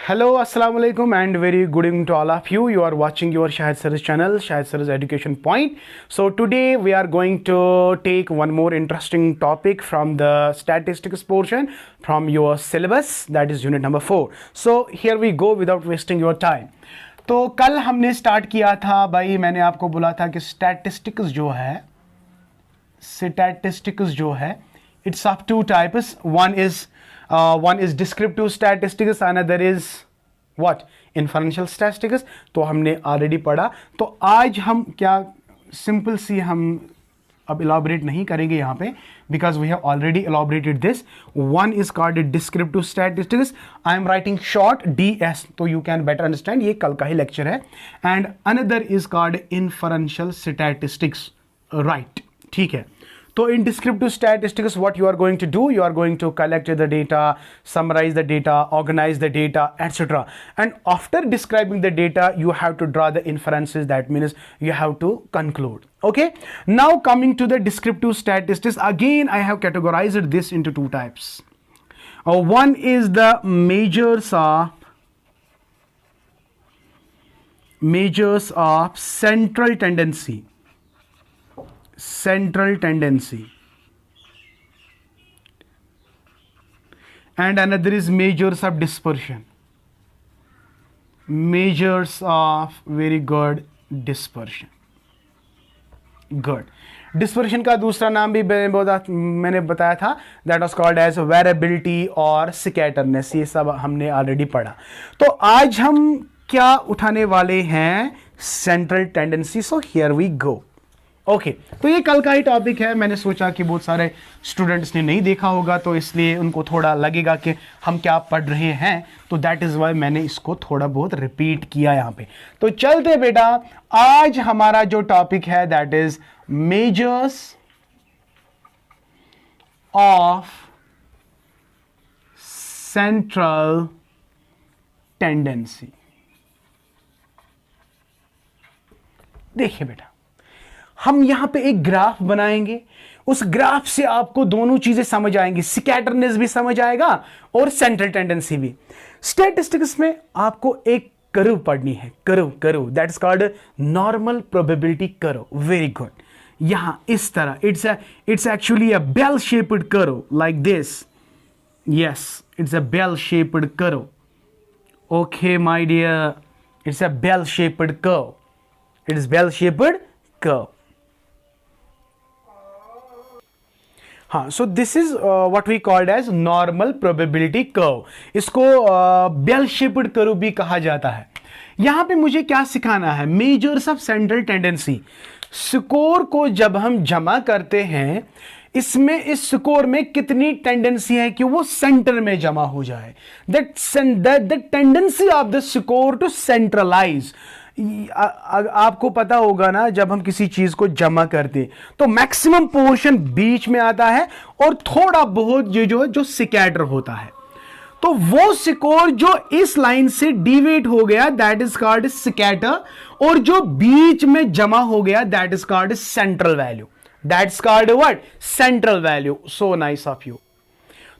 Hello, Assalamu alaikum, and very good evening to all of you. You are watching your Shahid Sir's channel, Shahid Sir's Education Point. So today we are going to take one more interesting topic from the statistics portion from your syllabus, that is unit number 4. So here we go without wasting your time. तो कल हमने start किया था भाई, मैंने आपको बोला था कि स्टैटिस्टिक्स जो है it's of two types. One is descriptive statistics, another is what, inferential statistics. तो हमने ऑलरेडी पढ़ा. तो आज हम क्या सिंपल सी हम अब elaborate नहीं करेंगे यहाँ पे, because we have already elaborated this. One is called descriptive statistics. I am writing short DS, तो you can better understand. ये कल का ही लेक्चर है. And another is called inferential statistics. Right, ठीक है. So in descriptive statistics, what you are going to do, you are going to collect the data, summarize the data, organize the data, etc. And after describing the data, you have to draw the inferences. That means you have to conclude. Okay. Now coming to the descriptive statistics, again I have categorized this into two types. One is the measures of central tendency. And another is measures of dispersion. Very good, dispersion. Good. Dispersion का दूसरा नाम भी मैंने बताया था, that was called as variability और scatterness. ये सब हमने ऑलरेडी पढ़ा. तो आज हम क्या उठाने वाले हैं? Central tendency. So here we go. Okay तो ये कल का ही टॉपिक है. मैंने सोचा कि बहुत सारे स्टूडेंट्स ने नहीं देखा होगा, तो इसलिए उनको थोड़ा लगेगा कि हम क्या पढ़ रहे हैं, तो दैट इज़ वाई मैंने इसको थोड़ा बहुत रिपीट किया यहाँ पे. तो चलते बेटा, आज हमारा जो टॉपिक है that is measures of central tendency. देखिए बेटा, हम यहां पे एक ग्राफ बनाएंगे. उस ग्राफ से आपको दोनों चीजें समझ आएंगी, स्कैटरनेस भी समझ आएगा और सेंट्रल टेंडेंसी भी. स्टैटिस्टिक्स में आपको एक कर्व पढ़नी है, curve that is called normal probability curve. Very good. यहां इस तरह it's actually a bell shaped curve like this. Yes, it's a bell shaped curve. Okay my dear, it's a bell shaped curve. It is bell shaped curve. हाँ, so this is what we called as normal probability curve. इसको bell shaped curve भी कहा जाता है. यहां पे मुझे क्या सिखाना है? Measures of central tendency. Score को जब हम जमा करते हैं, इसमें इस स्कोर में कितनी टेंडेंसी है कि वो सेंटर में जमा हो जाए. The tendency of the score to centralize. आपको पता होगा ना, जब हम किसी चीज को जमा करते तो मैक्सिमम पोर्शन बीच में आता है और थोड़ा बहुत जो स्कैटर होता है. तो वो स्कोर जो इस लाइन से डिविएट हो गया दैट इज कॉल्ड स्कैटर, और जो बीच में जमा हो गया that is called central value. That's called what? Central value. So nice of you.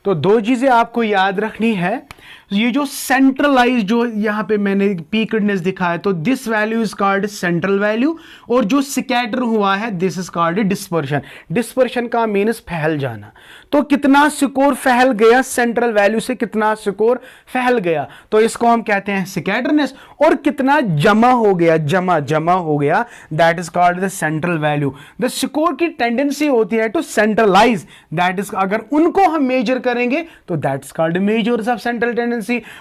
तो दो चीजें आपको याद रखनी है. ये जो सेंट्रलाइज जो यहां पे मैंने पीकडनेस दिखाया, तो this value is called central value, और जो स्कैटर हुआ है this is called dispersion. Dispersion का मीन्स फैल जाना. तो कितना स्कोर फैल गया सेंट्रल वैल्यू से, कितना स्कोर फैल गया, तो इसको हम कहते हैं स्कैटरनेस. और कितना जमा हो गया, जमा हो गया, that is called the central value. The score की टेंडेंसी होती है टू सेंट्रलाइज, दैट इज, अगर उनको हम मेजर करेंगे तो that's called measures of central tendency.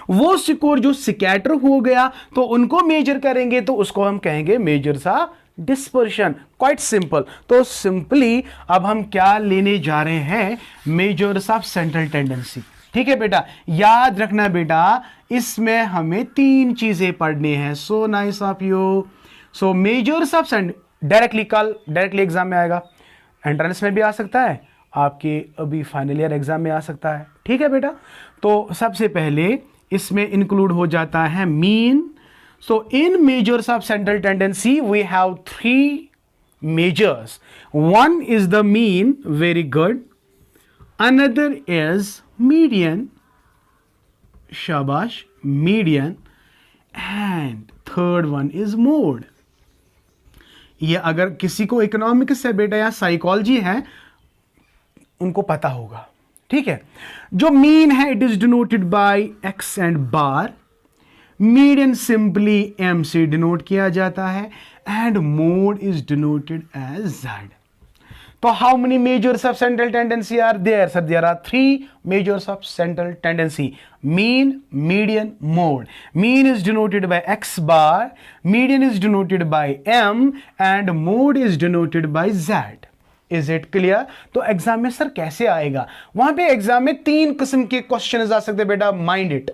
वो स्कोर जो स्कैटर हो गया तो उनको मेजर करेंगे तो उसको हम कहेंगे measures of dispersion. Quite simple. तो सिंपली अब हम क्या लेने जा रहे हैं? Measures of central tendency. ठीक है बेटा, याद रखना बेटा, इसमें हमें तीन चीजें पढ़नी है. So nice of you. So measures of directly exam में आएगा, एंट्रेंस में भी आ सकता है, आपके अभी फाइनल ईयर एग्जाम में आ सकता है. ठीक है बेटा. तो सबसे पहले इसमें इंक्लूड हो जाता है mean. So in measures of central tendency we have 3 measures. One is the mean, very good. Another is median. शाबाश, median, and third one is mode. ये अगर किसी को इकोनॉमिक्स है बेटा या साइकोलॉजी है उनको पता होगा, ठीक है। जो मीन है it is denoted by X and bar, median simply M से डिनोट किया जाता है, and mode is denoted as Z. तो how many measures of central tendency are there? Sir there are 3 measures of central tendency, mean, median, mode. Mean is denoted by X bar, median is denoted by M, and mode is denoted by Z. Is it clear? तो exam में sir कैसे आएगा? वहां पे exam में 3 किस्म के question आ सकते हैं बेटा, माइंड इट।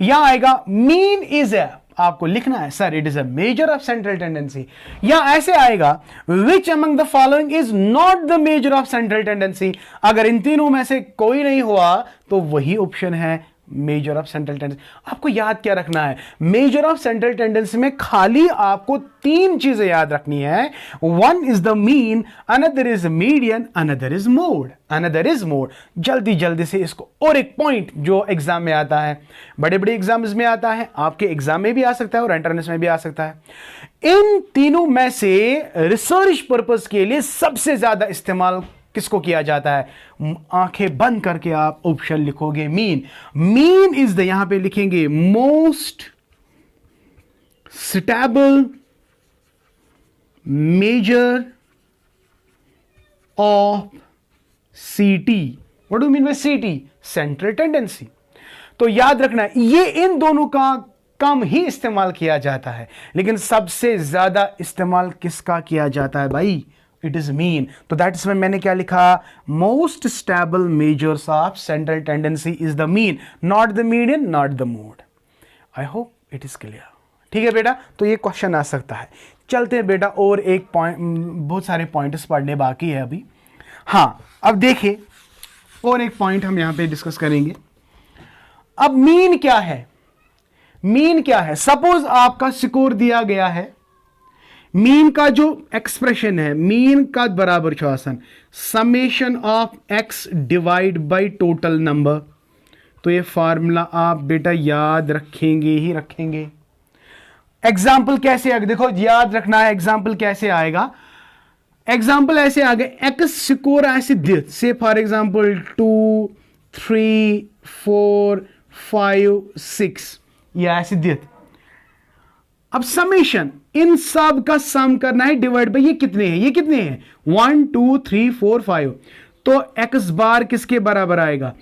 यहां आएगा मीन इज ए, आपको लिखना है sir it is a measure of central tendency, या ऐसे आएगा which among the following is not the measure of central tendency. अगर इन तीनों में से कोई नहीं हुआ तो वही ऑप्शन है मेजर ऑफ सेंट्रल टेंडेंसी। आपको याद क्या रखना है? मेजर ऑफ सेंट्रल टेंडेंसी में खाली आपको 3 चीजें याद रखनी है। One is the mean, another is median, another is mode, another is mode. जल्दी जल्दी से इसको, और एक पॉइंट जो एग्जाम में आता है, बड़े बड़े एग्जाम्स में आता है, आपके एग्जाम में भी आ सकता है और एंट्रेंस में भी आ सकता है। इन तीनों में से रिसर्च पर्पस के लिए सबसे ज्यादा इस्तेमाल किसको किया जाता है? आंखें बंद करके आप ऑप्शन लिखोगे मीन। मीन इज द, यहां पे लिखेंगे मोस्ट स्टेबल मेजर ऑफ सीटी। व्हाट डू मीन बाय सीटी? Central tendency. तो याद रखना ये इन दोनों का कम ही इस्तेमाल किया जाता है, लेकिन सबसे ज्यादा इस्तेमाल किसका किया जाता है भाई? It is mean. तो दैट इज मैंने क्या लिखा? Most stable measures of central tendency is the mean, not the median, not the mode. I hope it is clear. ठीक है बेटा, तो ये क्वेश्चन आ सकता है। चलते हैं बेटा, और एक पॉइंट, बहुत सारे पॉइंट्स पढ़ने बाकी है अभी। हाँ, अब देखिए और एक पॉइंट हम यहां पे डिस्कस करेंगे। अब मीन क्या है? मीन क्या है? सपोज आपका स्कोर दिया गया है, मीन का जो एक्सप्रेशन है, मीन का बराबर छासन summation of X divide by total number. तो ये फार्मूला आप बेटा याद रखेंगे ही रखेंगे। एग्जाम्पल कैसे आएगा? देखो याद रखना है एग्जाम्पल कैसे आएगा। एग्जाम्पल ऐसे आ गए, एक्स स्कोर ऐसे दे, से फॉर एग्जाम्पल 2 3 4 5 6, ये ऐसे दे। अब समेशन इन सब का सम करना है, डिवाइड बाय ये कितने हैं? ये कितने हैं? 1 2 3 4 5। तो एक्स बार किसके बराबर आएगा?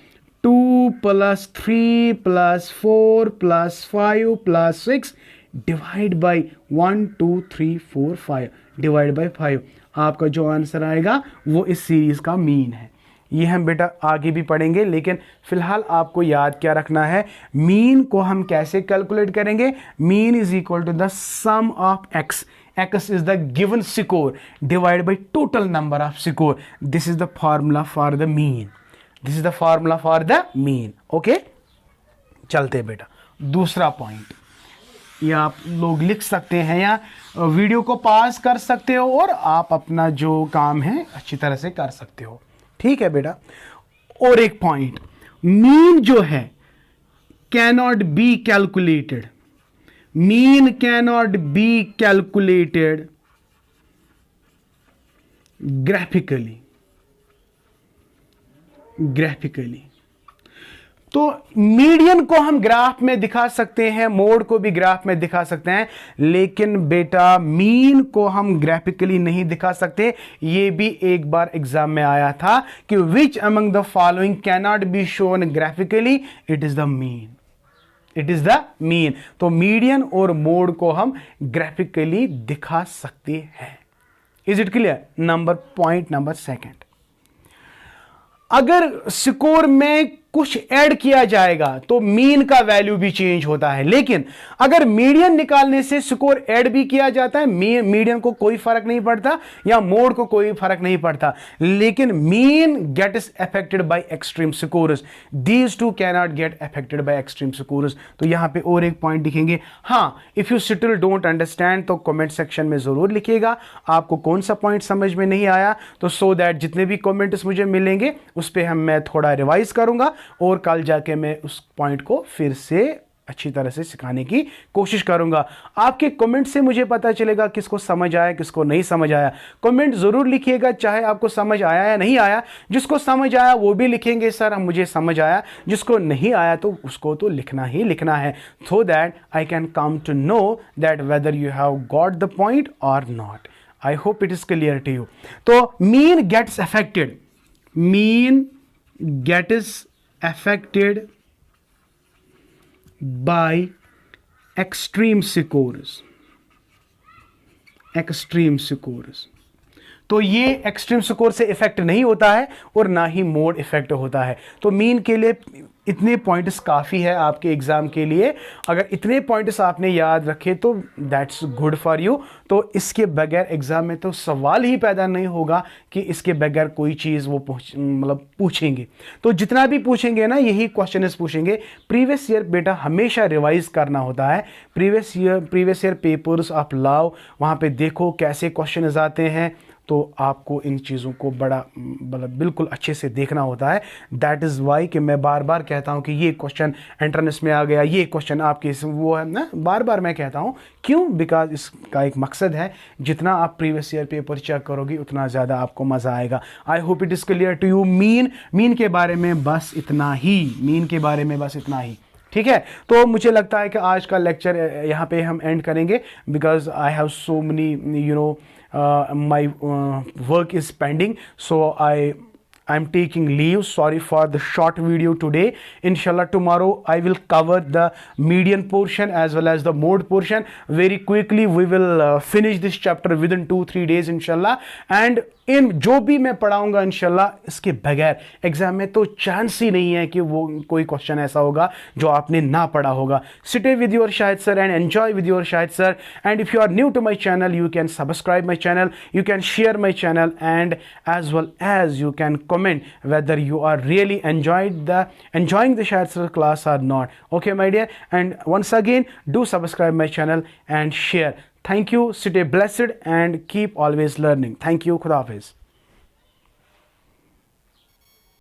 2 + 3 + 4 + 5 + 6 डिवाइड बाय 1 2 3 4 5 डिवाइड बाय 5। आपका जो आंसर आएगा वो इस सीरीज का मीन है। ये हम बेटा आगे भी पढ़ेंगे, लेकिन फिलहाल आपको याद क्या रखना है? मीन को हम कैसे कैलकुलेट करेंगे? Mean is equal to the sum of X, X is the given score divide by total number of score. This is the formula for the mean, this is the formula for the mean. Okay, चलते बेटा दूसरा point. ये आप लोग लिख सकते हैं या वीडियो को पॉज कर सकते हो और आप अपना जो काम है अच्छी तरह से कर सकते हो। ठीक है बेटा, और एक पॉइंट, मीन जो है cannot be calculated, mean cannot be calculated graphically. तो मीडियन को हम ग्राफ में दिखा सकते हैं, मोड को भी ग्राफ में दिखा सकते हैं, लेकिन बेटा मीन को हम ग्राफिकली नहीं दिखा सकते। ये भी एक बार एग्जाम में आया था कि which among the following can not be shown graphically? It is the mean, it is the mean. तो मीडियन और मोड को हम ग्राफिकली दिखा सकते हैं। Is it clear? Point number 2, अगर स्कोर में कुछ ऐड किया जाएगा तो मीन का वैल्यू भी चेंज होता है, लेकिन अगर मीडियन निकालने से स्कोर ऐड भी किया जाता है, मीडियन को कोई फर्क नहीं पड़ता या मोड को कोई फर्क नहीं पड़ता, लेकिन mean gets affected by extreme scores. These two can not get affected by extreme scores. तो यहां पे और एक पॉइंट दिखेंगे। हाँ, if you still don't understand तो कमेंट सेक्शन में जरूर लिखिएगा आपको कौन सा पॉइंट समझ में नहीं आया, तो सो दैट जितने भी कमेंट्स मुझे मिलेंगे उस पर मैं थोड़ा रिवाइज करूंगा और कल जाके मैं उस पॉइंट को फिर से अच्छी तरह से सिखाने की कोशिश करूंगा। आपके कमेंट से मुझे पता चलेगा किसको समझ आया, किसको नहीं समझ आया। कमेंट ज़रूर लिखिएगा, चाहे आपको समझ आया या नहीं आया। जिसको समझ आया वो भी लिखेंगे सर हम मुझे समझ आया, जिसको नहीं आया तो उसको तो लिखना ही लिखना है, so that I can come to know that whether you have got the point or not. I hope it is clear to you. तो mean gets affected, mean gets affected by extreme scores, extreme scores। तो ये extreme score से effect नहीं होता है और ना ही mode effect होता है। तो मीन के लिए इतने पॉइंट्स काफ़ी है आपके एग्जाम के लिए। अगर इतने पॉइंट्स आपने याद रखे तो दैट्स गुड फॉर यू। तो इसके बगैर एग्जाम में तो सवाल ही पैदा नहीं होगा कि इसके बगैर कोई चीज़ वो मतलब पूछेंगे। तो जितना भी पूछेंगे ना यही क्वेश्चन पूछेंगे। प्रीवियस ईयर बेटा हमेशा रिवाइज करना होता है। प्रीवियस ईयर पेपर्स आप लाओ, वहाँ पे देखो कैसे क्वेश्चन आते हैं, तो आपको इन चीज़ों को बड़ा मतलब बिल्कुल अच्छे से देखना होता है। दैट इज़ वाई कि मैं बार बार कहता हूँ कि ये क्वेश्चन एंट्रेंस में आ गया, ये क्वेश्चन आपके वो है ना, बार बार मैं कहता हूँ। क्यों? बिकॉज इसका एक मकसद है, जितना आप प्रीवियस ईयर पेपर चेक करोगे उतना ज़्यादा आपको मज़ा आएगा। I hope it is clear to you. Mean के बारे में बस इतना ही, मीन के बारे में बस इतना ही, ठीक है। तो मुझे लगता है कि आज का लेक्चर यहाँ पे हम एंड करेंगे, because I have so money my work is pending, so I'm taking leave. Sorry for the short video today. Inshallah tomorrow I will cover the median portion as well as the mode portion very quickly. We will finish this chapter within 2-3 days inshallah, and इन जो भी मैं पढ़ाऊंगा इंशाल्लाह इसके बगैर exam में तो chance ही नहीं है कि वो कोई क्वेश्चन ऐसा होगा जो आपने ना पढ़ा होगा। Sit with your Shahid sir and enjoy with your Shahid sir. And if you are new to my channel you can subscribe my channel, you can share my channel, and as well as you can comment whether you are really enjoying the Shahid Sir class or not. Okay my dear, and once again do subscribe my channel and share. Thank you. Stay blessed and keep always learning. Thank you. Khuda Hafiz.